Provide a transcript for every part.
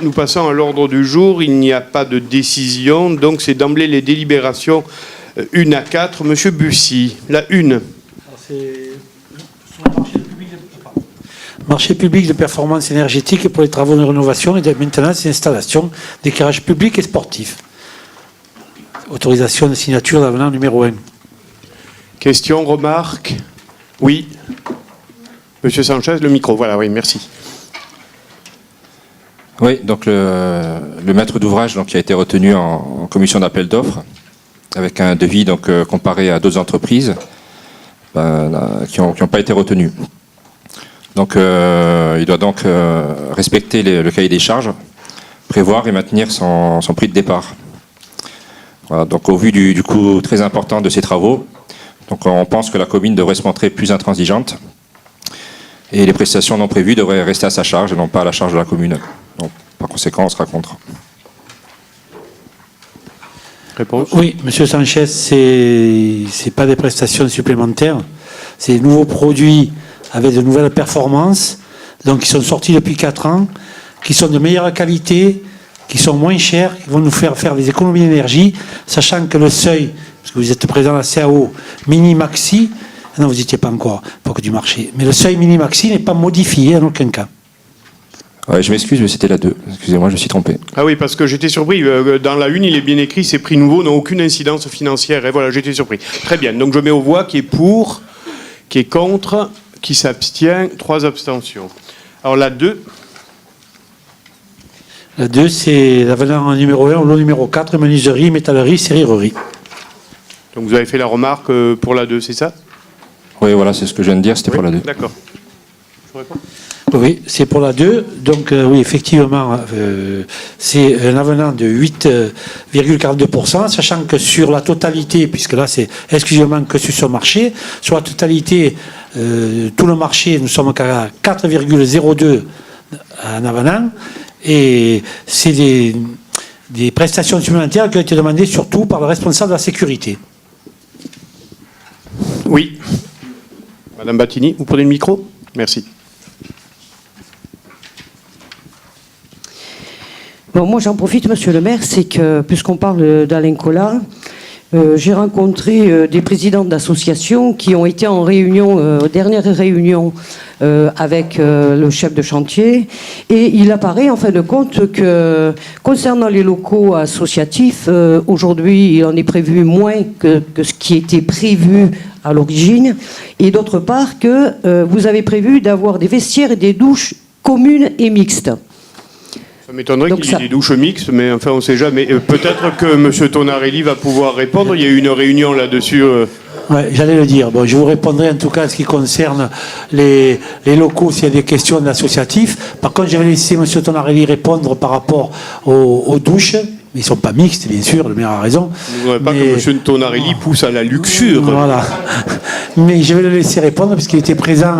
Nous passons à l'ordre du jour. Il n'y a pas de décision, donc c'est d'emblée les délibérations 1 à 4. Monsieur Bussy, la 1. Marché public de performance énergétique pour les travaux de rénovation et de maintenance et installation d'éclairage public et sportif. Autorisation de signature d'avenant numéro 1. Question, remarque? Oui. Monsieur Sanchez, le micro. Voilà, oui, merci. Oui, donc le maître d'ouvrage qui a été retenu en commission d'appel d'offres avec un devis comparé à d'autres entreprises qui n'ont pas été retenues. Donc il doit donc respecter le cahier des charges, prévoir et maintenir son prix de départ. Voilà, donc au vu du coût très important de ces travaux, donc on pense que la commune devrait se montrer plus intransigeante et les prestations non prévues devraient rester à sa charge et non pas à la charge de la commune. Donc, par conséquent, on sera contre. Réponse? Oui, Monsieur Sanchez, c'est pas des prestations supplémentaires, c'est des nouveaux produits avec de nouvelles performances, donc qui sont sortis depuis 4 ans, qui sont de meilleure qualité, qui sont moins chers, qui vont nous faire des économies d'énergie, sachant que le seuil, parce que vous êtes présent à la CAO mini-maxi, non, vous n'y étiez pas encore, pas que du marché, mais le seuil mini-maxi n'est pas modifié en aucun cas. Ouais, je m'excuse, mais c'était la 2. Excusez-moi, je me suis trompé. Ah oui, parce que j'étais surpris. Dans la 1, il est bien écrit, ces prix nouveaux n'ont aucune incidence financière. Et voilà, j'étais surpris. Très bien. Donc je mets aux voix qui est pour, qui est contre, qui s'abstient. 3 abstentions. Alors la 2. La 2, c'est l'avenant numéro 1 au lot numéro 4, menuiserie, métallerie, serrurerie. Donc vous avez fait la remarque pour la 2, c'est ça? Oui, voilà, c'est ce que je viens de dire, c'était pour la 2. D'accord. Je réponds. Oui, c'est pour la 2. Donc, oui, effectivement, c'est un avenant de 8,42%, sachant que sur la totalité, puisque là, c'est exclusivement que sur ce marché, sur la totalité, tout le marché, nous sommes à 4,02 en avenant, et c'est des prestations supplémentaires qui ont été demandées surtout par le responsable de la sécurité. Oui. Madame Battini, vous prenez le micro? Merci. Bon, moi, j'en profite, monsieur le maire, c'est que, puisqu'on parle d'Alain Collat, j'ai rencontré des présidents d'associations qui ont été en réunion, dernière réunion, avec le chef de chantier, et il apparaît, en fin de compte, que, concernant les locaux associatifs, aujourd'hui, il en est prévu moins que ce qui était prévu à l'origine, et d'autre part, que vous avez prévu d'avoir des vestiaires et des douches communes et mixtes. Ça m'étonnerait qu'il y ait des douches mixtes, mais enfin, on ne sait jamais. Peut-être que M. Tonarelli va pouvoir répondre. Il y a eu une réunion là-dessus. Ouais, j'allais le dire. Bon, je vous répondrai en tout cas en ce qui concerne les locaux s'il y a des questions d'associatifs. Par contre, je vais laisser M. Tonarelli répondre par rapport aux douches. Ils ne sont pas mixtes, bien sûr, le maire a raison. Je ne voudrais pas que M. Tonarelli pousse à la luxure. Voilà. Mais je vais le laisser répondre parce qu'il était présent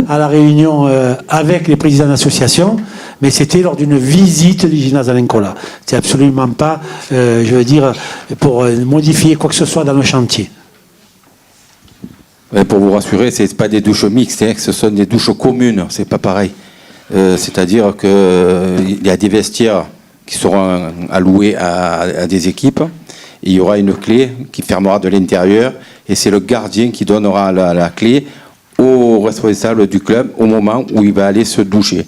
à la réunion avec les présidents d'associations, mais c'était lors d'une visite du gymnase Alain Collat. C'est absolument pas, je veux dire, pour modifier quoi que ce soit dans le chantier. Pour vous rassurer, ce n'est pas des douches mixtes, ce sont des douches communes, c'est pas pareil. C'est-à-dire qu'il y a des vestiaires qui seront alloués à des équipes. Et il y aura une clé qui fermera de l'intérieur et c'est le gardien qui donnera la clé au responsable du club au moment où il va aller se doucher.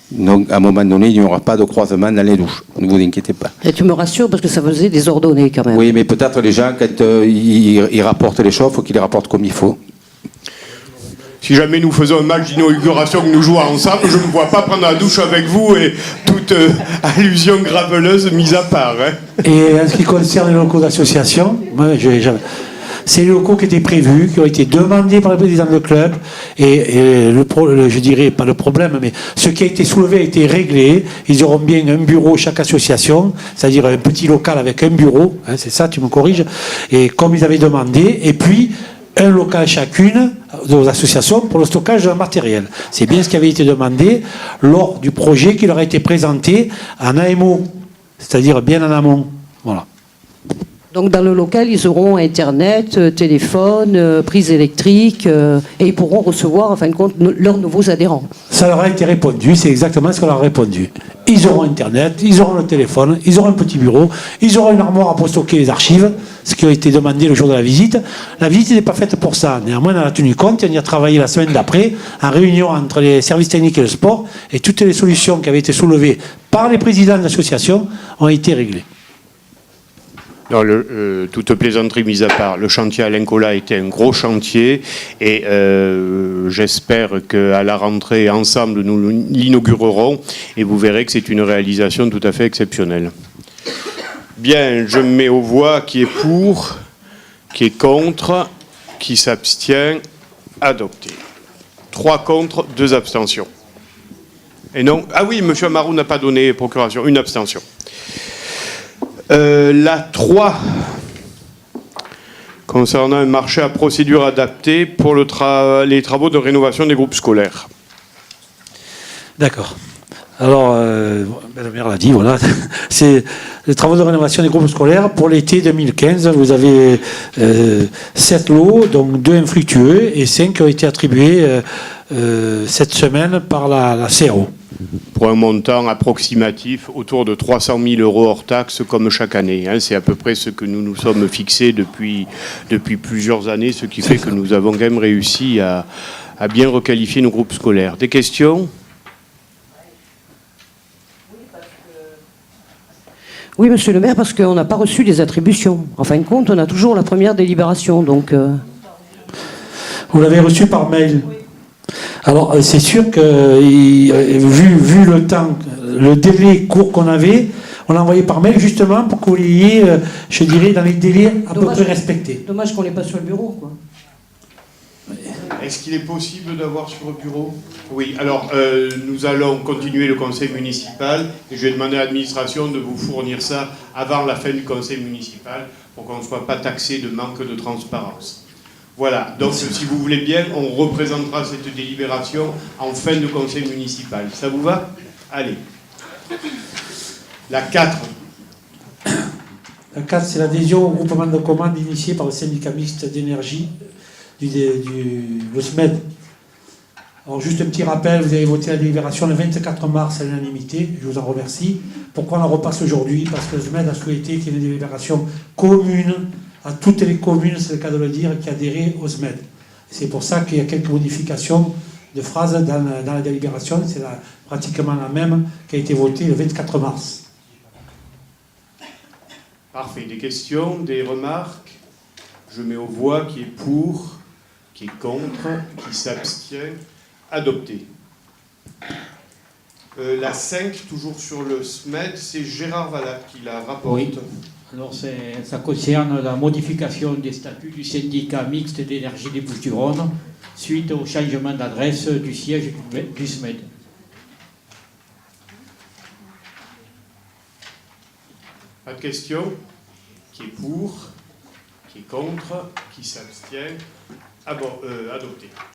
Donc à un moment donné, il n'y aura pas de croisement dans les douches. Ne vous inquiétez pas. Et tu me rassures parce que ça faisait désordonné quand même. Oui, mais peut-être les gens, quand ils rapportent les choses, il faut qu'ils les rapportent comme il faut. Si jamais nous faisons un match d'inauguration que nous jouons ensemble, je ne me vois pas prendre la douche avec vous et toute allusion graveleuse mise à part. Hein. Et en ce qui concerne les locaux d'association, c'est les locaux qui étaient prévus, qui ont été demandés par le président du club, et je dirais pas le problème, mais ce qui a été soulevé a été réglé. Ils auront bien un bureau chaque association, c'est-à-dire un petit local avec un bureau, hein, c'est ça, tu me corriges, et comme ils avaient demandé, et puis un local chacune de vos associations pour le stockage de matériel. C'est bien ce qui avait été demandé lors du projet qui leur a été présenté en AMO, c'est-à-dire bien en amont. Voilà. Donc dans le local, ils auront Internet, téléphone, prise électrique, et ils pourront recevoir, en fin de compte, leurs nouveaux adhérents. Ça leur a été répondu, c'est exactement ce qu'on leur a répondu. ils auront Internet, ils auront le téléphone, ils auront un petit bureau, ils auront une armoire pour stocker les archives, ce qui a été demandé le jour de la visite. La visite n'est pas faite pour ça. Néanmoins, on en a tenu compte et on y a travaillé la semaine d'après, en réunion entre les services techniques et le sport, et toutes les solutions qui avaient été soulevées par les présidents de l'association ont été réglées. Non, toute plaisanterie mise à part, le chantier Alain Colas était un gros chantier et j'espère qu'à la rentrée, ensemble, nous l'inaugurerons et vous verrez que c'est une réalisation tout à fait exceptionnelle. Bien, je mets aux voix qui est pour, qui est contre, qui s'abstient, adopté. 3 contre, 2 abstentions. Et non, ah oui, M. Amarou n'a pas donné procuration, une abstention. La 3, concernant un marché à procédure adaptée pour les travaux de rénovation des groupes scolaires. D'accord. Alors, la maire l'a dit, voilà. C'est les travaux de rénovation des groupes scolaires pour l'été 2015. Vous avez 7 lots, donc 2 infructueux et 5 ont été attribués cette semaine par la CRO. Pour un montant approximatif autour de 300 000 euros hors taxes comme chaque année. C'est à peu près ce que nous nous sommes fixés depuis plusieurs années, ce qui fait que nous avons quand même réussi à bien requalifier nos groupes scolaires. Des questions ? Oui, monsieur le maire, parce qu'on n'a pas reçu les attributions. En fin de compte, on a toujours la première délibération. Donc, Vous l'avez reçu par mail. Alors, c'est sûr que, vu le temps, le délai court qu'on avait, on l'a envoyé par mail justement pour que vous l'ayez, je dirais, dans les délais à peu près respectés. Dommage qu'on n'est pas sur le bureau, quoi. Est-ce qu'il est possible d'avoir sur le bureau ? Oui, alors nous allons continuer le conseil municipal et je vais demander à l'administration de vous fournir ça avant la fin du conseil municipal pour qu'on ne soit pas taxé de manque de transparence. Voilà, donc si vous voulez bien, on représentera cette délibération en fin de conseil municipal. Ça vous va ? Allez. La 4. La 4, c'est l'adhésion au groupement de commandes initié par le syndicat mixte d'énergie le SMED. Alors juste un petit rappel, vous avez voté la délibération le 24 mars à l'unanimité, je vous en remercie. Pourquoi on en repasse aujourd'hui ? Parce que le SMED a souhaité qu'il y ait une délibération commune à toutes les communes, c'est le cas de le dire, qui adhéraient au SMED. C'est pour ça qu'il y a quelques modifications de phrases dans la délibération, c'est pratiquement la même qui a été votée le 24 mars. Parfait. Des questions, des remarques ? Je mets aux voix qui est pour, qui est contre, qui s'abstient. Adopté. La 5, toujours sur le SMED, c'est Gérard Vallat qui la rapporte. Oui. Alors ça concerne la modification des statuts du syndicat mixte d'énergie des Bouches-du-Rhône suite au changement d'adresse du siège du SMED. Pas de questions ? Qui est pour, qui est contre, qui s'abstient. Adopté.